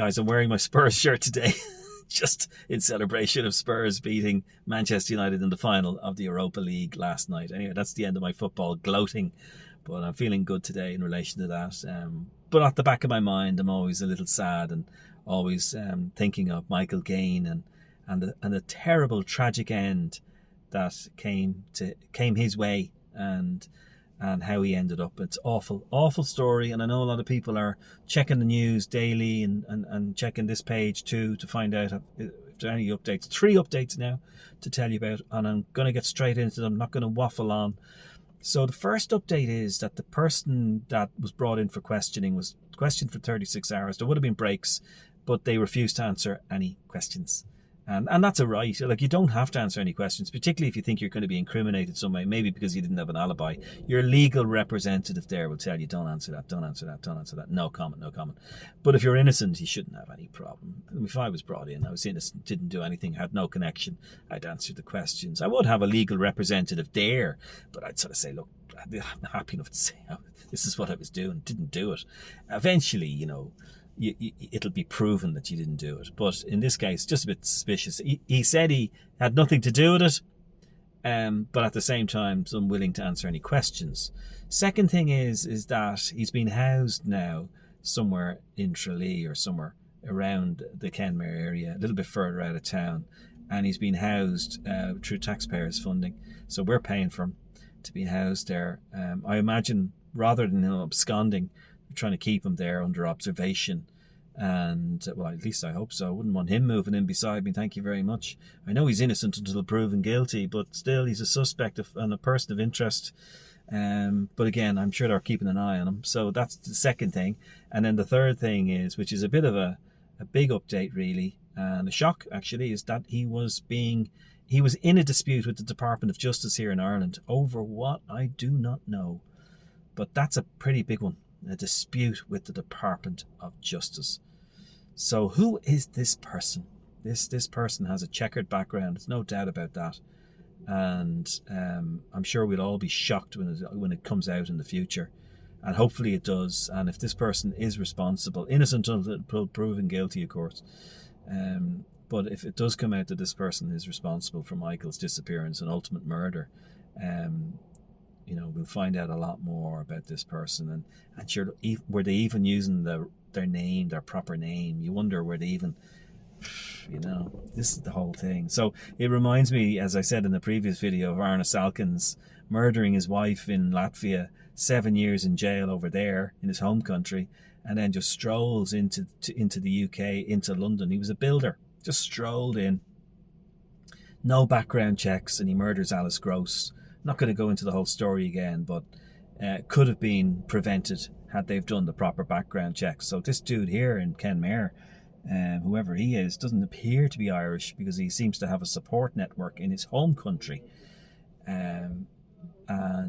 Guys, I'm wearing my Spurs shirt today, just in celebration of Spurs beating Manchester United in the final of the Europa League last night. Anyway, that's the end of my football gloating, but I'm feeling good today in relation to that. But at the back of my mind, I'm always a little sad and always thinking of Michael Gaine and the terrible, tragic end that came his way, and how he ended up. It's awful story, and I know a lot of people are checking the news daily and checking this page too to find out if there are any updates. 3 updates now to tell you about, and I'm going to get straight into them. I'm not going to waffle on. So the first update is that the person that was brought in for questioning was questioned for 36 hours. There would have been breaks, but they refused to answer any questions. And that's a right. Like, you don't have to answer any questions, particularly if you think you're going to be incriminated some way, maybe because you didn't have an alibi. Your legal representative there will tell you, don't answer that, don't answer that, don't answer that. No comment, no comment. But if you're innocent, you shouldn't have any problem. If I was brought in, I was innocent, didn't do anything, had no connection, I'd answer the questions. I would have a legal representative there, but I'd sort of say, look, I'm happy enough to say, oh, this is what I was doing, didn't do it. Eventually, you know, it'll be proven that you didn't do it. But in this case, just a bit suspicious. He said he had nothing to do with it, but at the same time, is unwilling to answer any questions. Second thing is that he's been housed now somewhere in Tralee or somewhere around the Kenmare area, a little bit further out of town, and he's been housed through taxpayers' funding. So we're paying for him to be housed there. I imagine rather than him absconding, we're trying to keep him there under observation. And well, at least I hope so. I wouldn't want him moving in beside me, thank you very much. I know he's innocent until proven guilty, but still he's a suspect and a person of interest. But again, I'm sure they're keeping an eye on him. So that's the second thing. And then the third thing is, which is a bit of a big update really, and a shock actually, is that he was in a dispute with the Department of Justice here in Ireland over what I do not know. But that's a pretty big one. A dispute with the Department of Justice. So who is this person? This person has a checkered background. There's no doubt about that. And I'm sure we'll all be shocked when it comes out in the future. And hopefully it does. And if this person is responsible, innocent until proven guilty, of course. But if it does come out that this person is responsible for Michael's disappearance and ultimate murder, you know, we'll find out a lot more about this person. And sure, were they even using their name, their proper name? You wonder, were they even, you know, this is the whole thing. So it reminds me, as I said in the previous video, of Arne Salkins murdering his wife in Latvia, 7 years in jail over there in his home country, and then just strolls into the UK, into London. He was a builder, just strolled in, no background checks, and he murders Alice Gross. Not going to go into the whole story again, but could have been prevented had they've done the proper background checks. So this dude here in Kenmare, whoever he is, doesn't appear to be Irish, because he seems to have a support network in his home country.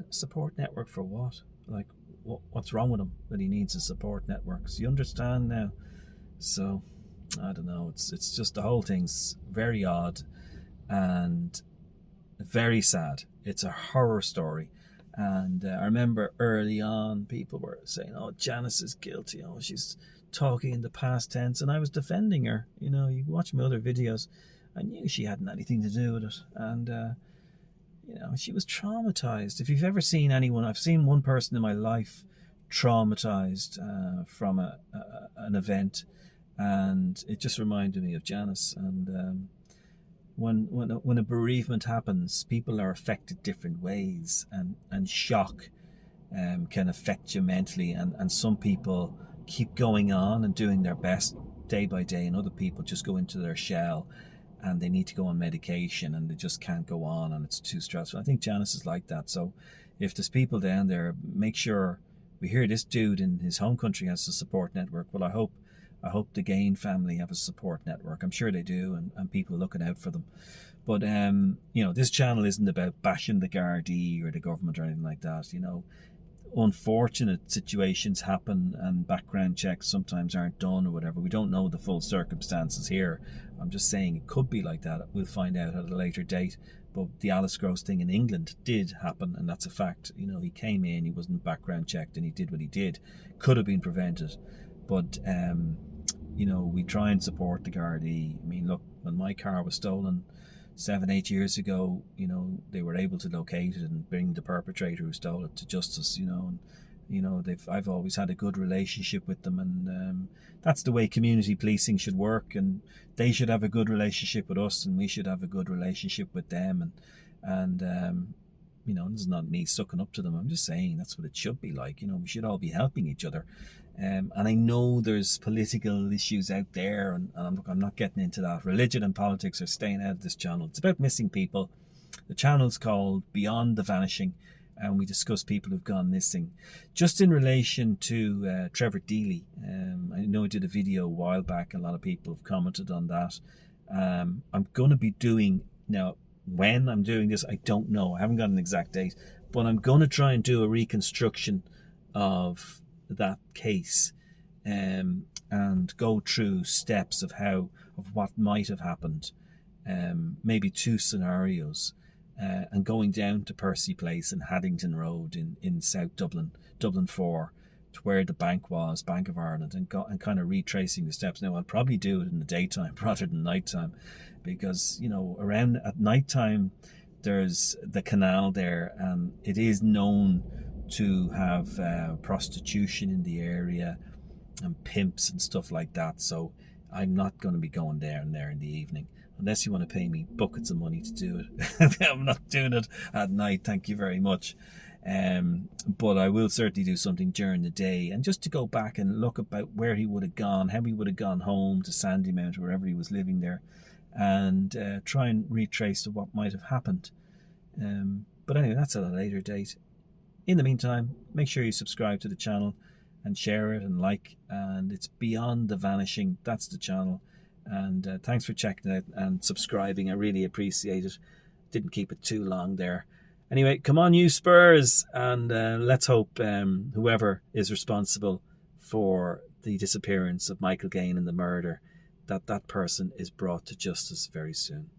Support network for what? Like, what's wrong with him that he needs a support network? So you understand now? So I don't know. It's just, the whole thing's very odd and very sad. It's a horror story. And I remember early on people were saying, oh, Janice is guilty, oh, she's talking in the past tense, and I was defending her. You know, you watch my other videos, I knew she hadn't anything to do with it. And you know, she was traumatized. If you've ever seen anyone, I've seen one person in my life traumatized from an event, and it just reminded me of Janice. And when a bereavement happens, people are affected different ways, and shock can affect you mentally, and some people keep going on and doing their best day by day, and other people just go into their shell and they need to go on medication and they just can't go on, and it's too stressful. I think Janice is like that. So if there's people down there, make sure, we hear this dude in his home country has a support network. Well, I hope the Gaine family have a support network. I'm sure they do, and people looking out for them. But, you know, this channel isn't about bashing the Gardaí or the government or anything like that. You know, unfortunate situations happen and background checks sometimes aren't done or whatever. We don't know the full circumstances here. I'm just saying it could be like that. We'll find out at a later date. But the Alice Gross thing in England did happen, and that's a fact. You know, he came in, he wasn't background checked, and he did what he did. Could have been prevented. But we try and support the Gardaí. I mean, look, when my car was stolen 7, 8 years ago, they were able to locate it and bring the perpetrator who stole it to justice. And I've always had a good relationship with them, and that's the way community policing should work. And they should have a good relationship with us, and we should have a good relationship with them. And this is not me sucking up to them. I'm just saying that's what it should be like. We should all be helping each other. And I know there's political issues out there, and I'm not getting into that. Religion and politics are staying out of this channel. It's about missing people. The channel's called Beyond the Vanishing, and we discuss people who've gone missing. Just in relation to Trevor Deely, I know I did a video a while back. A lot of people have commented on that. I'm going to be doing, now when I'm doing this, I don't know. I haven't got an exact date, but I'm going to try and do a reconstruction of that case, and go through steps of what might have happened, maybe 2 scenarios, and going down to Percy Place and Haddington Road in South Dublin 4, to where the bank was, Bank of Ireland, and kind of retracing the steps. Now I'll probably do it in the daytime rather than nighttime, because around at nighttime there's the canal there, and it is known to have prostitution in the area and pimps and stuff like that. So I'm not going to be going down there in the evening unless you want to pay me buckets of money to do it. I'm not doing it at night, thank you very much. But I will certainly do something during the day, and just to go back and look about where he would have gone, how he would have gone home to Sandymount, wherever he was living there, and try and retrace to what might have happened. But anyway, that's at a later date. In the meantime, make sure you subscribe to the channel and share it and like, and it's Beyond the Vanishing. That's the channel. And thanks for checking it out and subscribing. I really appreciate it. Didn't keep it too long there. Anyway, come on you Spurs, and let's hope whoever is responsible for the disappearance of Michael Gaine and the murder, that person is brought to justice very soon.